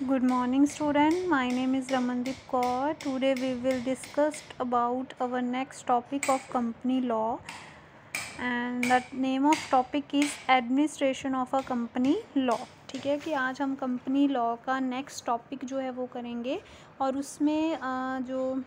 Good morning student, my name is Ramandeep Kaur. Today we will discuss about our next topic of company law, and the name of topic is administration of a company law. ठीक है कि आज हम company law का next topic जो है वो करेंगे और उसमें जो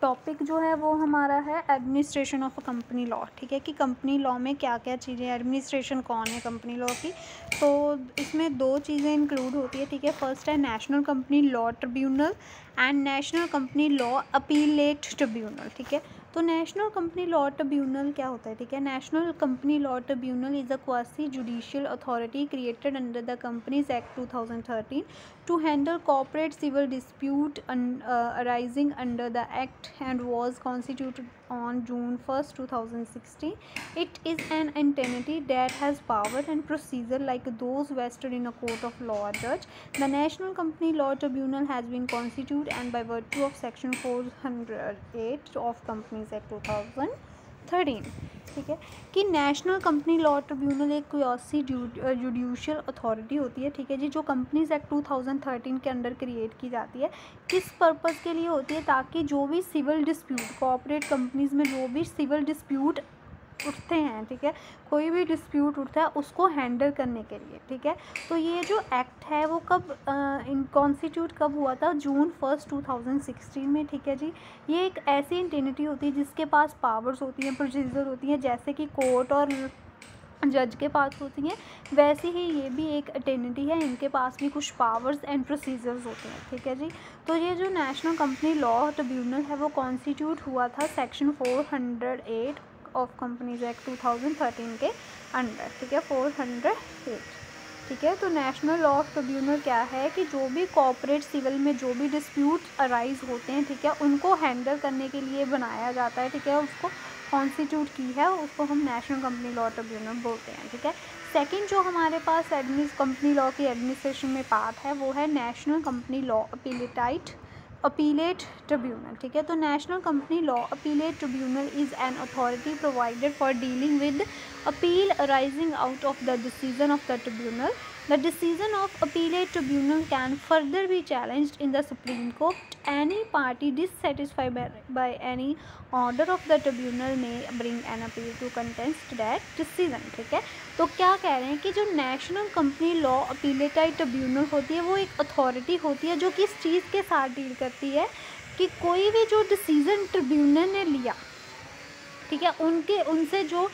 टॉपिक जो है वो हमारा है administration of a company law. ठीक है कि कंपनी लॉ में क्या क्या चीज़ें, एडमिनिस्ट्रेशन कौन है कंपनी लॉ की, तो इसमें दो चीज़ें इंक्लूड होती है। ठीक है, फर्स्ट है national company law tribunal and national company law appellate tribunal. ठीक है, तो नेशनल कंपनी लॉ ट्रिब्यूनल क्या होता है? ठीक है, national company law tribunal is a quasi judicial authority created under the companies act 2013 to handle corporate civil dispute arising under the act and was constituted on June 1st 2016. It is an entity that has power and procedure like those vested in a court of law or judge. The National Company Law Tribunal has been constituted and by virtue of section 408 of Companies Act 2013. ठीक है कि national company law tribunal एक quasi judicial authority होती है। ठीक है जी, जो companies act 2013 के अंडर क्रिएट की जाती है। किस पर्पज़ के लिए होती है? ताकि जो भी सिविल डिस्प्यूट, कोऑपरेट कंपनीज में जो भी सिविल डिस्प्यूट उठते हैं, ठीक है, कोई भी डिस्प्यूट उठता है उसको हैंडल करने के लिए। ठीक है, तो ये जो एक्ट है वो कब कॉन्स्टिट्यूट कब हुआ था? जून 1st 2016 में। ठीक है जी, ये एक ऐसी एंटिटी होती है जिसके पास पावर्स होती हैं, प्रोसीजर होती हैं, जैसे कि कोर्ट और जज के पास होती हैं, वैसे ही ये भी एक एंटिटी है, इनके पास भी कुछ पावर्स एंड प्रोसीजर्स होते हैं। ठीक है जी, तो ये जो नेशनल कंपनी लॉ ट्रिब्यूनल है वो कॉन्स्टिट्यूट हुआ था सेक्शन 408 ऑफ कंपनीज एक्ट 2013 के अंडर। ठीक है, 408। ठीक है, तो नेशनल लॉ ट्रिब्यूनल क्या है कि जो भी कॉर्पोरेट सिविल में जो भी डिस्प्यूट अराइज होते हैं, ठीक है, उनको हैंडल करने के लिए बनाया जाता है। ठीक है, उसको कॉन्स्टिट्यूट की है, उसको हम नेशनल कंपनी लॉ ट्रिब्यूनल बोलते हैं। ठीक है, सेकंड जो हमारे पास कंपनी लॉ की एडमिनिस्ट्रेशन में पार्ट है वो है national company law appellate tribunal. ठीक है, तो national company law appellate tribunal is an authority provided for dealing with appeal arising out of the decision of the tribunal. The decision of appellate tribunal can further be challenged in the Supreme Court. Any party dissatisfied by any order of the tribunal may bring an appeal to contest that decision. ठीक है, तो क्या कह रहे हैं कि जो national company law appellate tribunal होती है वो एक अथॉरिटी होती है जो किस चीज़ के साथ डील करती है कि कोई भी जो डिसीज़न ट्रिब्यूनल ने लिया, ठीक है, उनसे जो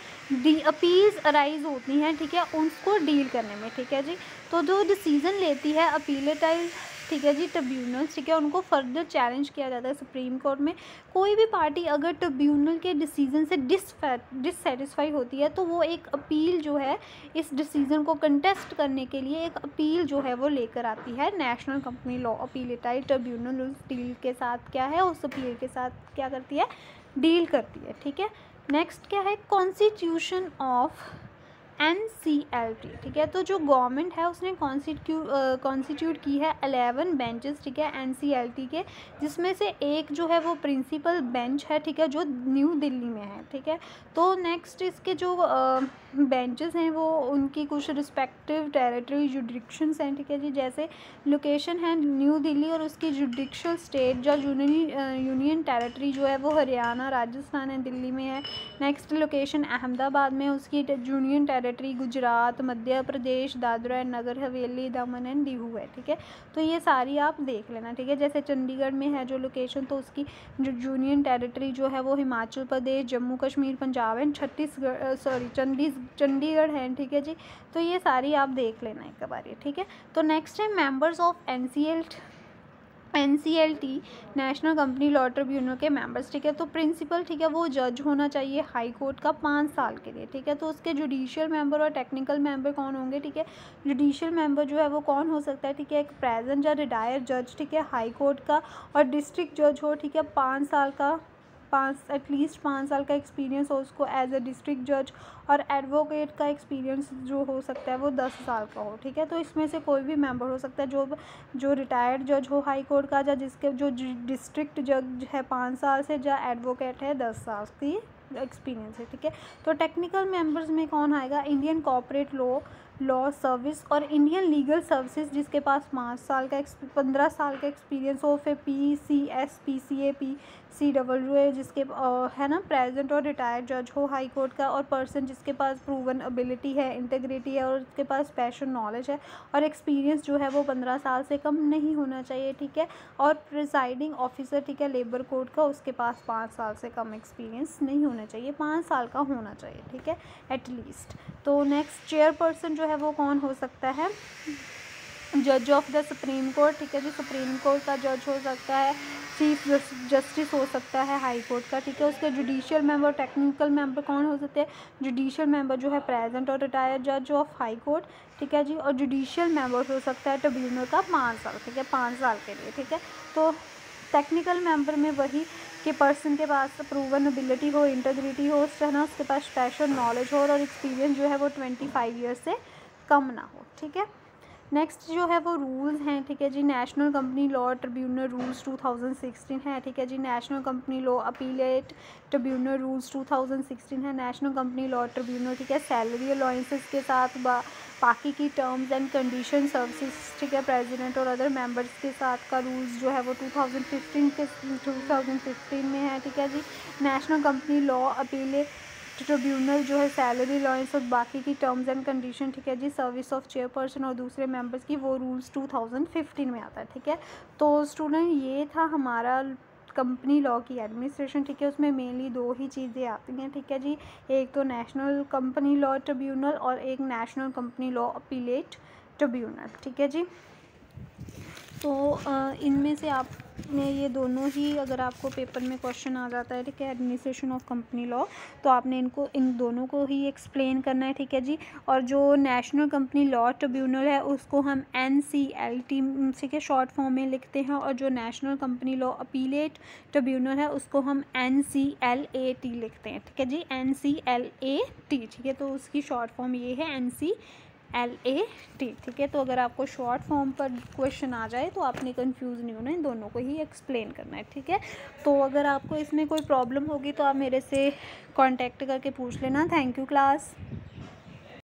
अपील्स अराइज होती हैं, ठीक है, उसको डील करने में। ठीक है जी, तो जो डिसीज़न लेती है अपीलेटाइज, ठीक है जी, ट्रिब्यूनल्स, ठीक है, उनको फर्दर चैलेंज किया जाता है सुप्रीम कोर्ट में। कोई भी पार्टी अगर ट्रिब्यूनल के डिसीज़न से डिससेटिस्फाई होती है तो वो एक अपील जो है इस डिसीज़न को कंटेस्ट करने के लिए एक अपील जो है वो लेकर आती है। नेशनल कंपनी लॉ अपीलेटाइज ट्रिब्यूनल उस डील के साथ क्या है, उस अपील के साथ क्या करती है, डील करती है। ठीक है, नेक्स्ट क्या है, कॉन्स्टिट्यूशन ऑफ NCLT। ठीक है, तो जो गवर्नमेंट है उसने कॉन्स्टिट्यूट की है 11 बेंचेस, ठीक है, NCLT के, जिसमें से एक जो है वो प्रिंसिपल बेंच है, ठीक है, जो न्यू दिल्ली में है। ठीक है, तो नेक्स्ट इसके जो बेंचेस हैं वो उनकी कुछ रिस्पेक्टिव टेरिटरी जुडिक्शंस हैं। ठीक है जी, जैसे लोकेशन है न्यू दिल्ली और उसकी जुडिक्शल स्टेट जो यूनियन टेरिटरी जो है वो हरियाणा, राजस्थान एंड दिल्ली में है। नेक्स्ट लोकेशन अहमदाबाद में, उसकी union territory Gujarat, Madhya Pradesh, Dadra and Nagar Haveli, Daman and Diu है। ठीक है, तो ये सारी आप देख लेना। ठीक है, जैसे चंडीगढ़ में है जो लोकेशन, तो उसकी जो यूनियन टेरिटरी जो है वो हिमाचल प्रदेश, जम्मू कश्मीर, पंजाब एंड चंडीगढ़ है। ठीक है जी, तो ये सारी आप देख लेना एक बार। ठीक है, तो नेक्स्ट है members of NCLT national company law tribunal के मेंबर्स। ठीक है, तो प्रिंसिपल, ठीक है, वो जज होना चाहिए हाई कोर्ट का 5 साल के लिए। ठीक है, तो उसके जुडिशियल मेंबर और टेक्निकल मेंबर कौन होंगे? ठीक है, जुडिशियल मेंबर जो है वो कौन हो सकता है? ठीक है, एक प्रेजेंट या रिटायर्ड जज, ठीक है, हाई कोर्ट का, और डिस्ट्रिक्ट जज हो, ठीक है, 5 एटलीस्ट 5 साल का एक्सपीरियंस हो उसको एज ए डिस्ट्रिक्ट जज, और एडवोकेट का एक्सपीरियंस जो हो सकता है वो 10 साल का हो। ठीक है, तो इसमें से कोई भी मेंबर हो सकता है जो रिटायर्ड जज हो हाई कोर्ट का, या जिसके जो डिस्ट्रिक्ट जज है 5 साल से, या एडवोकेट है 10 साल की एक्सपीरियंस है। ठीक है, तो टेक्निकल मेंबर्स में कौन आएगा? Indian corporate law law service और इंडियन लीगल सर्विसेज जिसके पास 15 साल का एक्सपीरियंस हो, फिर PCS PCA PCW जिसके है ना प्रेजेंट और रिटायर्ड जज हो हाई कोर्ट का, और पर्सन जिसके पास प्रूवन एबिलिटी है, इंटीग्रिटी है और उसके पास स्पेशल नॉलेज है, और एक्सपीरियंस जो है वो 15 साल से कम नहीं होना चाहिए, ठीक है। और प्रिसाइडिंग ऑफिसर, ठीक है, लेबर कोड का, उसके पास 5 साल से कम एक्सपीरियंस नहीं होना चाहिए, 5 साल का होना चाहिए, ठीक है, एटलीस्ट। तो नेक्स्ट चेयरपर्सन जो है वो कौन हो सकता है? जज ऑफ द सुप्रीम कोर्ट, ठीक है जी, सुप्रीम कोर्ट का जज हो सकता है, चीफ जस्टिस हो सकता है हाई कोर्ट का, ठीक है। उसके जुडिशियल मेंबर, टेक्निकल मेंबर कौन हो सकते हैं? जुडिशियल मेंबर जो है प्रेजेंट और रिटायर्ड जज ऑफ हाई कोर्ट, ठीक है जी, और जुडिशियल मेंबर हो सकता है ट्रिब्यूनल का 5 साल, ठीक है, 5 साल के लिए, ठीक है। तो टेक्निकल मेंबर में वही कि पर्सन के पास प्रूवन एबिलिटी हो, इंटीग्रिटी हो, है ना, उसके पास स्पेशल नॉलेज हो और एक्सपीरियंस जो है वो 25 ईयर्स से कम ना हो, ठीक है। नेक्स्ट जो है वो रूल्स हैं, ठीक है जी, national company law tribunal rules 2016 है, ठीक है जी, national company law appellate tribunal rules 2016 है, नेशनल कंपनी लॉ ट्रिब्यूनल, ठीक है, सैलरी अलाउंसेस के साथ बाकी की टर्म्स एंड कंडीशन सर्विसेज, ठीक है, प्रेसिडेंट और अदर मेंबर्स के साथ का रूल्स जो है वो 2015 में है, ठीक है जी। National company law appellate tribunal जो है सैलरी अलाउंस और बाकी की टर्म्स एंड कंडीशन, ठीक है जी, सर्विस ऑफ चेयरपर्सन और दूसरे मेंबर्स की, वो रूल्स 2015 में आता है, ठीक है। तो स्टूडेंट ये था हमारा कंपनी लॉ की एडमिनिस्ट्रेशन, ठीक है। उसमें मेनली 2 ही चीज़ें आती हैं, ठीक है जी, एक तो नेशनल कंपनी लॉ ट्रिब्यूनल और एक national company law appellate tribunal, ठीक है जी। तो इनमें से आपने ये दोनों ही, अगर आपको पेपर में क्वेश्चन आ जाता है, ठीक है, एडमिनिस्ट्रेशन ऑफ कंपनी लॉ, तो आपने इन दोनों को ही एक्सप्लेन करना है, ठीक है जी। और जो नेशनल कंपनी लॉ ट्रिब्यूनल है उसको हम NCLT, ठीक है, शॉर्ट फॉर्म में लिखते हैं, और जो national company law appellate tribunal है उसको हम NCLAT लिखते हैं, ठीक है जी, NCLAT, ठीक है। तो उसकी शॉर्ट फॉर्म ये है NCLAT, ठीक है। तो अगर आपको शॉर्ट फॉर्म पर क्वेश्चन आ जाए तो आपने कंफ्यूज नहीं होना, इन दोनों को ही एक्सप्लेन करना है, ठीक है। तो अगर आपको इसमें कोई प्रॉब्लम होगी तो आप मेरे से कांटेक्ट करके पूछ लेना। Thank you class.